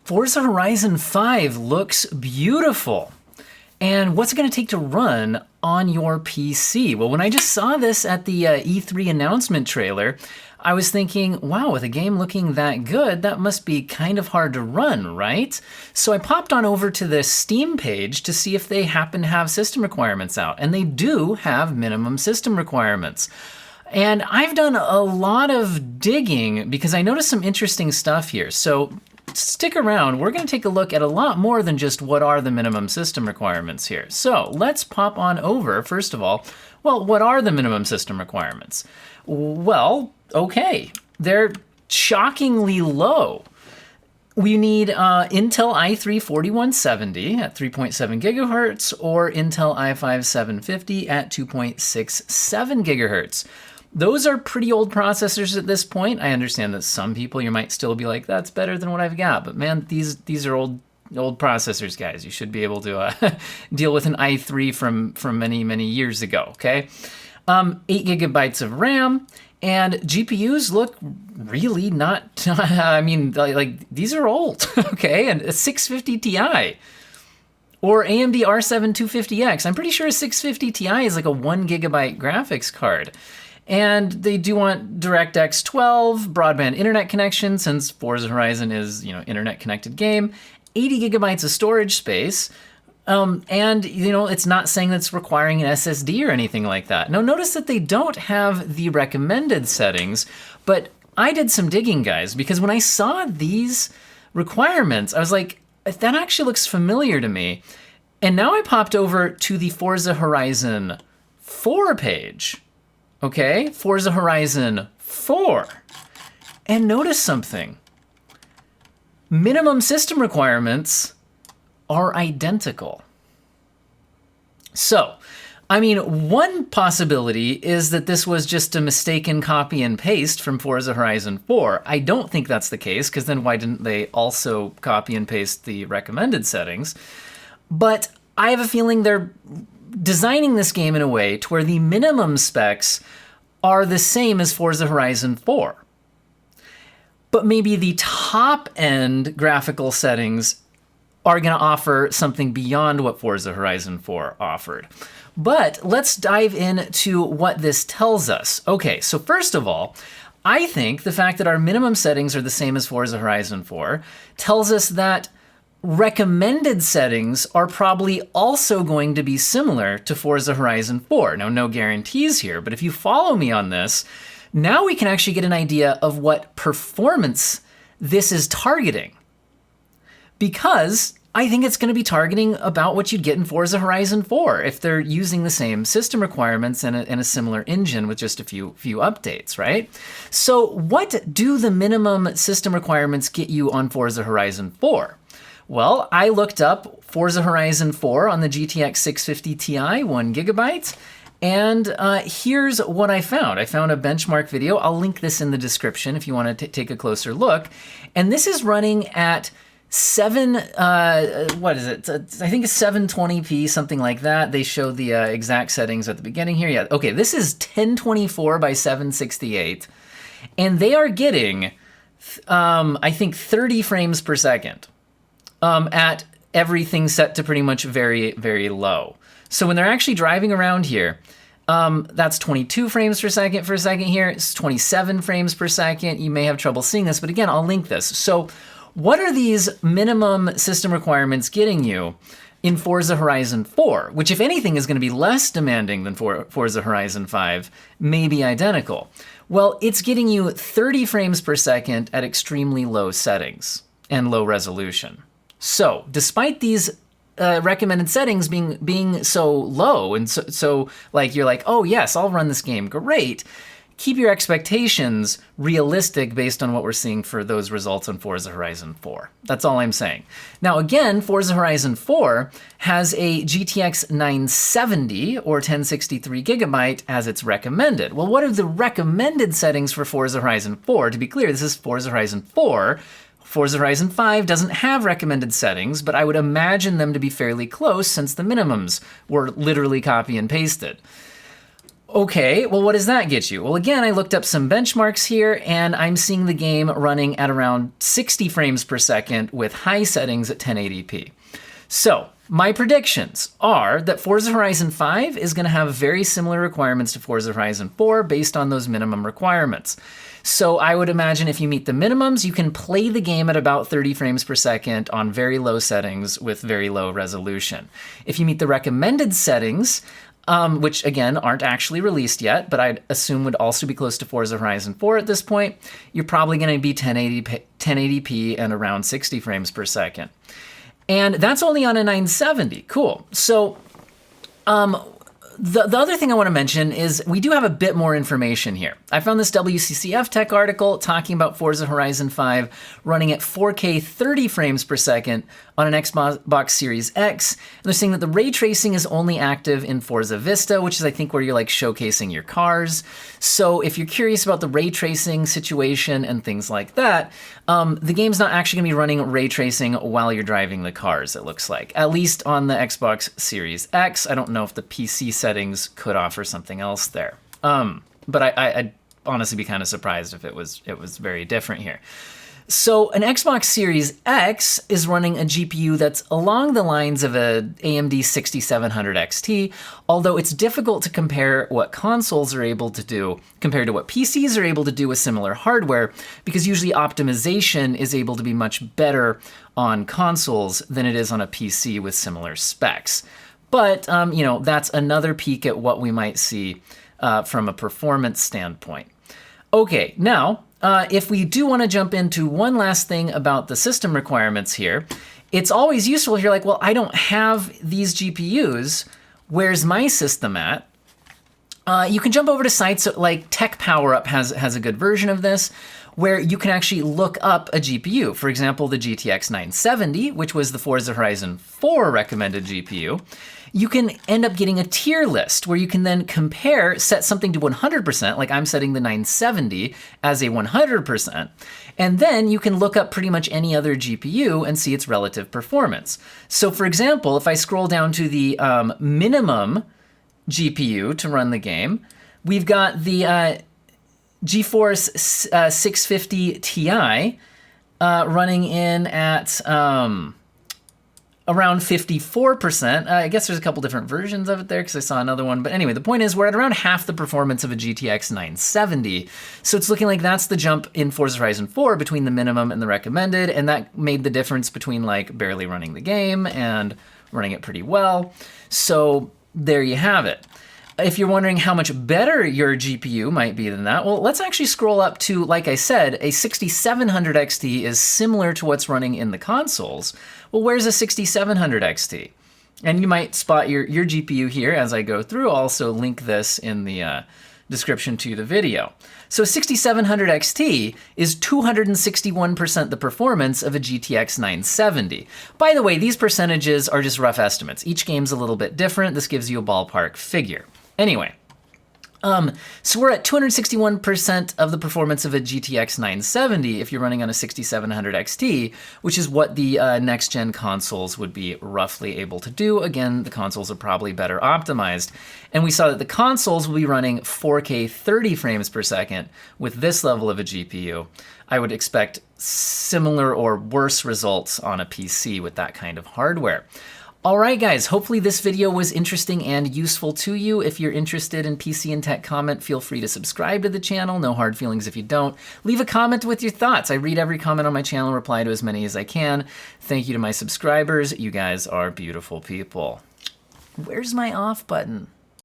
Forza Horizon 5 looks beautiful. And what's it going to take to run on your PC? Well, when I just saw this at the E3 announcement trailer, I was thinking, wow, with a game looking that good, that must be kind of hard to run, right? So I popped on over to the Steam page to see if they happen to have system requirements out. And they do have minimum system requirements. And I've done a lot of digging because I noticed some interesting stuff here. So stick around, we're going to take a look at a lot more than just what are the minimum system requirements here. So let's pop on over, first of all, well, what are the minimum system requirements? Well, okay, they're shockingly low. We need Intel i3-4170 at 3.7 gigahertz or Intel i5-750 at 2.67 gigahertz. Those are pretty old processors at this point. I understand that some people, you might still be like, that's better than what I've got. But man, these are old processors, guys. You should be able to deal with an i3 from many, many years ago, okay? 8 gigabytes of RAM, and GPUs look really not, I mean, like these are old, okay? And a 650 Ti. Or AMD R7 250X. I'm pretty sure a 650 Ti is like a 1 gigabyte graphics card. And they do want DirectX 12, broadband internet connection, since Forza Horizon is, internet connected game, 80 gigabytes of storage space, and, it's not saying that's requiring an SSD or anything like that. Now, notice that they don't have the recommended settings, but I did some digging, guys, because when I saw these requirements, I was like, that actually looks familiar to me. And now I popped over to the Forza Horizon 4 page. Okay, Forza Horizon 4. And notice something. Minimum system requirements are identical. So, I mean, one possibility is that this was just a mistaken copy and paste from Forza Horizon 4. I don't think that's the case, because then why didn't they also copy and paste the recommended settings? But I have a feeling they're designing this game in a way to where the minimum specs are the same as Forza Horizon 4. But maybe the top-end graphical settings are going to offer something beyond what Forza Horizon 4 offered. But let's dive into what this tells us. Okay, so first of all, I think the fact that our minimum settings are the same as Forza Horizon 4 tells us that recommended settings are probably also going to be similar to Forza Horizon 4. Now, no guarantees here, but if you follow me on this, now we can actually get an idea of what performance this is targeting. Because I think it's going to be targeting about what you'd get in Forza Horizon 4 if they're using the same system requirements and a similar engine with just a few updates, right? So what do the minimum system requirements get you on Forza Horizon 4? Well, I looked up Forza Horizon 4 on the GTX 650 Ti, 1 gigabyte, and here's what I found. I found a benchmark video. I'll link this in the description if you want to take a closer look. And this is running at what is it? I think it's 720p, something like that. They show the exact settings at the beginning here. Yeah, okay, this is 1024 by 768, and they are getting, I think, 30 frames per second. At everything set to pretty much very, very low. So when they're actually driving around here, that's 22 frames per second here. It's 27 frames per second. You may have trouble seeing this, but again, I'll link this. So what are these minimum system requirements getting you in Forza Horizon 4, which if anything is going to be less demanding than Forza Horizon 5, maybe identical? Well, it's getting you 30 frames per second at extremely low settings and low resolution. So, despite these recommended settings being so low and so like you're like, oh yes, I'll run this game, great. Keep your expectations realistic based on what we're seeing for those results on Forza Horizon 4. That's all I'm saying. Now again, Forza Horizon 4 has a GTX 970 or 1063 gigabyte as its recommended. Well, what are the recommended settings for Forza Horizon 4? To be clear, this is Forza Horizon 4. Forza Horizon 5 doesn't have recommended settings, but I would imagine them to be fairly close since the minimums were literally copy and pasted. Okay, well, what does that get you? Well, again, I looked up some benchmarks here, and I'm seeing the game running at around 60 frames per second with high settings at 1080p. So, my predictions are that Forza Horizon 5 is going to have very similar requirements to Forza Horizon 4 based on those minimum requirements. So I would imagine if you meet the minimums, you can play the game at about 30 frames per second on very low settings with very low resolution. If you meet the recommended settings, which again aren't actually released yet, but I'd assume would also be close to Forza Horizon 4 at this point, you're probably going to be 1080p and around 60 frames per second. And that's only on a 970. Cool. So the other thing I want to mention is we do have a bit more information here. I found this Wccftech article talking about Forza Horizon 5 running at 4K 30 frames per second on an Xbox Series X. And they're saying that the ray tracing is only active in Forza Vista, which is I think where you're like showcasing your cars. So if you're curious about the ray tracing situation and things like that, the game's not actually gonna be running ray tracing while you're driving the cars, it looks like. At least on the Xbox Series X. I don't know if the PC settings could offer something else there. But I'd honestly be kind of surprised if it was very different here. So an Xbox Series X is running a GPU that's along the lines of a AMD 6700 XT, although it's difficult to compare what consoles are able to do compared to what PCs are able to do with similar hardware, because usually optimization is able to be much better on consoles than it is on a PC with similar specs. But, you know, that's another peek at what we might see from a performance standpoint. Okay, now, if we do want to jump into one last thing about the system requirements here, it's always useful if you're like, well, I don't have these GPUs. Where's my system at? You can jump over to sites like Techpowerup has a good version of this, where you can actually look up a GPU. For example, the GTX 970, which was the Forza Horizon 4 recommended GPU. You can end up getting a tier list where you can then compare, set something to 100%, like I'm setting the 970 as a 100%, and then you can look up pretty much any other GPU and see its relative performance. So for example, if I scroll down to the minimum GPU to run the game, we've got the GeForce 650 Ti running in at around 54%. I guess there's a couple different versions of it there because I saw another one. But anyway, the point is we're at around half the performance of a GTX 970. So it's looking like that's the jump in Forza Horizon 4 between the minimum and the recommended. And that made the difference between like barely running the game and running it pretty well. So there you have it. If you're wondering how much better your GPU might be than that, well, let's actually scroll up to, like I said, a 6700 XT is similar to what's running in the consoles. Well, where's a 6700 XT? And you might spot your GPU here as I go through. I'll also link this in the description to the video. So 6700 XT is 261% the performance of a GTX 970. By the way, these percentages are just rough estimates. Each game's a little bit different. This gives you a ballpark figure. Anyway, so we're at 261% of the performance of a GTX 970 if you're running on a 6700 XT, which is what the next-gen consoles would be roughly able to do. Again, the consoles are probably better optimized. And we saw that the consoles will be running 4K 30 frames per second with this level of a GPU. I would expect similar or worse results on a PC with that kind of hardware. All right, guys, hopefully this video was interesting and useful to you. If you're interested in PC and tech comment, feel free to subscribe to the channel. No hard feelings if you don't. Leave a comment with your thoughts. I read every comment on my channel and reply to as many as I can. Thank you to my subscribers. You guys are beautiful people. Where's my off button?